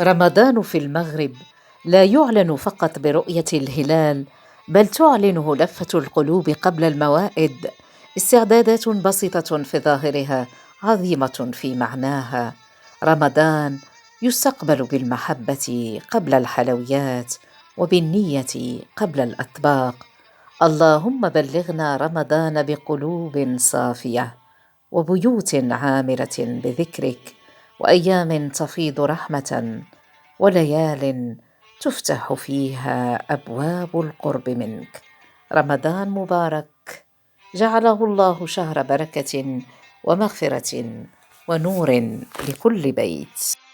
رمضان في المغرب لا يعلن فقط برؤية الهلال، بل تعلنه لفة القلوب قبل الموائد، استعدادات بسيطة في ظاهرها عظيمة في معناها. رمضان يستقبل بالمحبة قبل الحلويات، وبالنية قبل الأطباق. اللهم بلغنا رمضان بقلوب صافية، وبيوت عامرة بذكرك، وايام تفيض رحمه، وليال تفتح فيها ابواب القرب منك. رمضان مبارك، جعله الله شهر بركه ومغفره ونور لكل بيت.